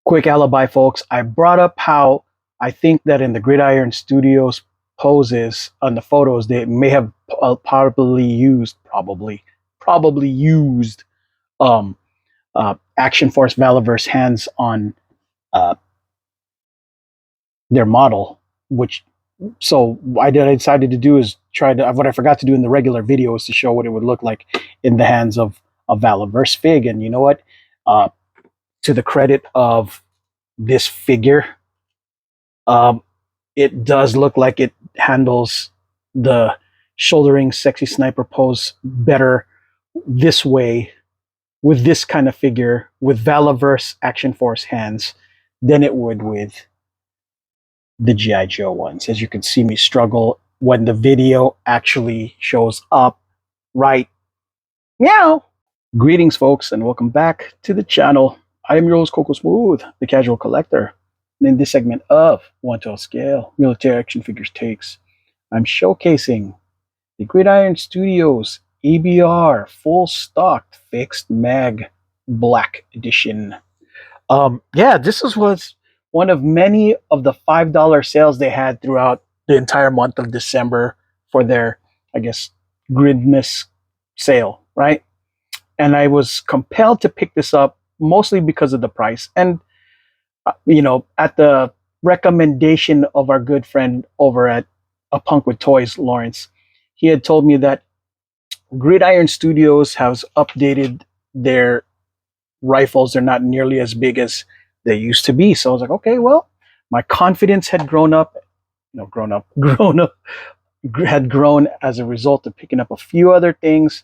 Quick alibi, folks. I brought up how I think that in the Gridiron Studios poses on the photos, they may have probably used um, Action Force Valaverse hands on uh, their model. Which, so I decided to do is try to, what I forgot to do in the regular video is to show what it would look like in the hands of a Valaverse fig. And you know what? To the credit of this figure, it does look like it handles the shouldering sexy sniper pose better this way with this kind of figure with Valaverse Action Force hands than it would with the G.I. Joe ones. As you can see me struggle when the video actually shows up right now. Greetings, folks, and welcome back to the channel. I am your host, Coco Smooth, the casual collector. And in this segment of 1:12 Scale Military Action Figures Takes, I'm showcasing the Gridiron Studios EBR full stock fixed mag black edition. Yeah, this was one of many of the $5 sales they had throughout the entire month of December for their, I guess, Gridmas sale, right? And I was compelled to pick this up mostly because of the price. And you know, at the recommendation of our good friend over at A Punk with Toys, Lawrence, he had told me that Gridiron Studios has updated their rifles. They're not nearly as big as they used to be. So I was like, okay, well, my confidence had grown up, had grown as a result of picking up a few other things,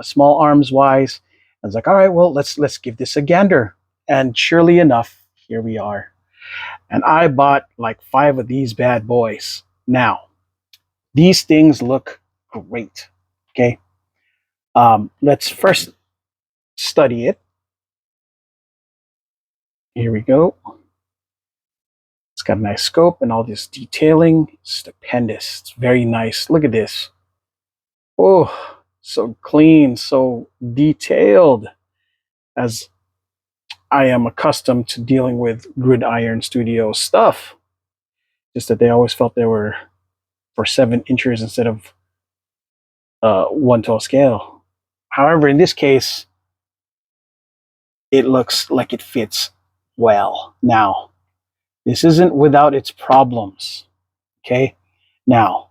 small arms wise. I was like, all right, well, let's give this a gander. And surely enough, here we are. And I bought like 5 of these bad boys. Now, these things look great. Okay. Let's first study it. Here we go. It's got a nice scope and all this detailing. Stupendous. It's very nice. Look at this. Oh, so clean, so detailed, as I am accustomed to dealing with Gridiron Studio stuff. Just that they always felt they were for 7 inches instead of 1:12 scale. However, in this case, it looks like it fits well. Now, this isn't without its problems. Okay? Now,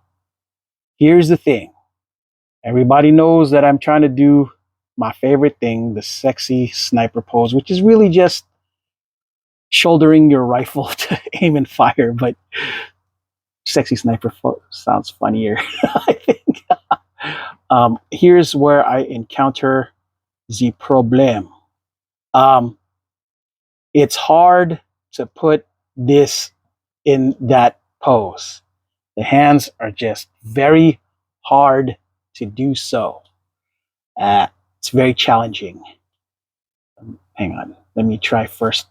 here's the thing. Everybody knows that I'm trying to do my favorite thing, the sexy sniper pose, which is really just shouldering your rifle to aim and fire, but sexy sniper sounds funnier, I think. Here's where I encounter the problem. It's hard to put this in that pose. The hands are just very hard to do so. It's very challenging. Hang on, let me try first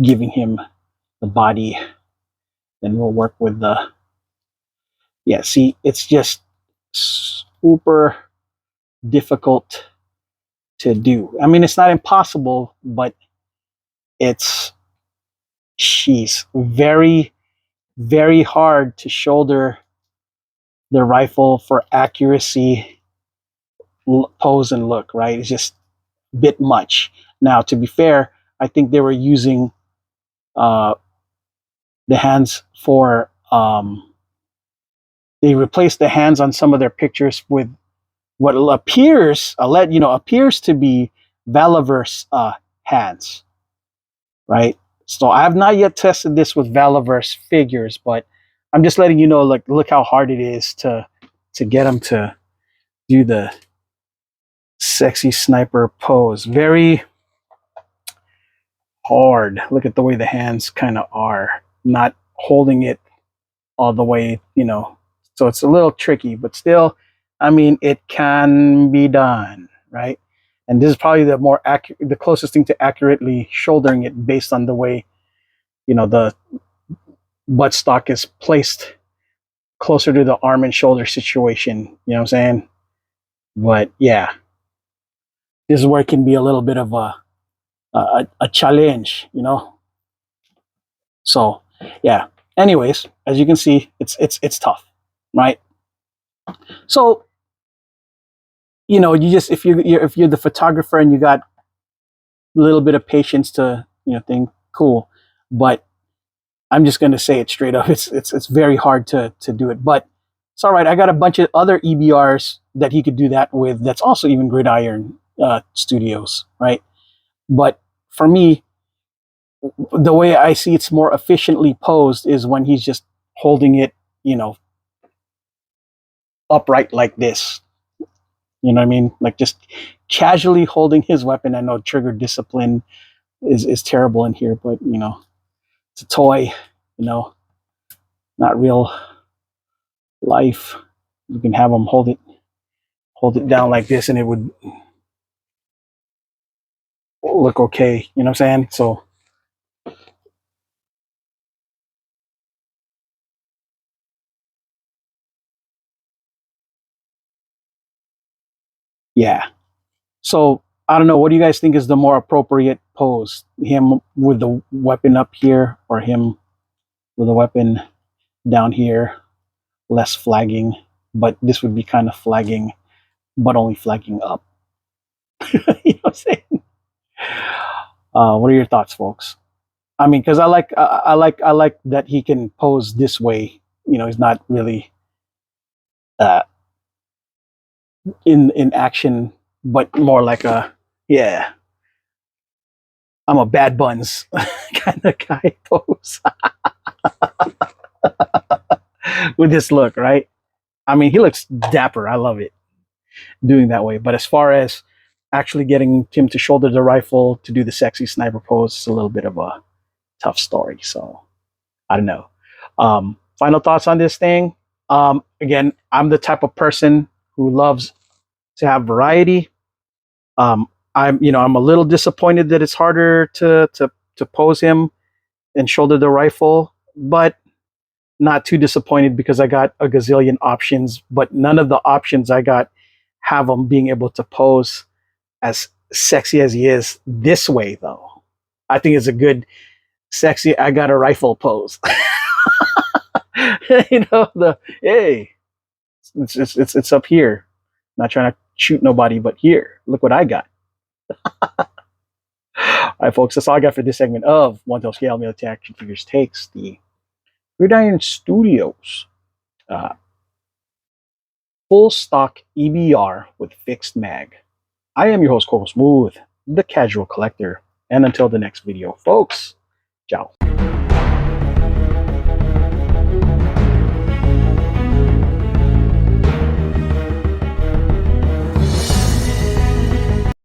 giving him the body, then we'll work with the, yeah, see, it's just super difficult to do. I mean, it's not impossible, but it's, very, very hard to shoulder the rifle for accuracy, pose and look, right? It's just a bit much. Now, to be fair, I think they were using the hands for, they replaced the hands on some of their pictures with what appears to be Valaverse hands, right? So I have not yet tested this with Valaverse figures, but I'm just letting you know, like, look how hard it is to get them to do the sexy sniper pose. Very hard. Look at the way the hands kind of are, not holding it all the way, so it's a little tricky, but still, I mean, it can be done, right? And this is probably the more accurate, the closest thing to accurately shouldering it based on the way, the buttstock is placed closer to the arm and shoulder situation. You know what I'm saying? But yeah, this is where it can be a little bit of a challenge, you know. So yeah. Anyways, as you can see, it's tough, right? So you know, you just if you're the photographer and you got a little bit of patience to think, cool, but I'm just going to say it straight up. It's very hard to do it, but it's all right. I got a bunch of other EBRs that he could do that with. That's also even Gridiron Studios, right? But for me, the way I see it's more efficiently posed is when he's just holding it, upright like this. You know what I mean? Like just casually holding his weapon. I know trigger discipline is terrible in here, but it's a toy, not real life. You can have him hold it down like this and it would look okay. You know what I'm saying? So yeah. So I don't know. What do you guys think is the more appropriate pose? Him with the weapon up here, or him with the weapon down here, less flagging, but this would be kind of flagging, but only flagging up. You know what I'm saying? What are your thoughts, folks? I mean, because I like that he can pose this way. He's not really uh, in action, but more like a yeah, I'm a bad buns kind of guy pose with this look, right? I mean, he looks dapper. I love it doing that way. But as far as actually getting him to shoulder the rifle to do the sexy sniper pose, it's a little bit of a tough story. So I don't know. Final thoughts on this thing. Again, I'm the type of person who loves to have variety. I'm a little disappointed that it's harder to pose him and shoulder the rifle, but not too disappointed because I got a gazillion options, but none of the options I got have him being able to pose as sexy as he is this way, though. I think it's a good, sexy, I got a rifle pose. The hey, it's up here. Not trying to shoot nobody, but here, look what I got. All right, folks, that's all I got for this segment of One Tail Scale Military Action Figures Takes the Gridiron Studios full stock EBR with fixed mag. I am your host, Cobra Smooth, the casual collector. And until the next video, folks, ciao.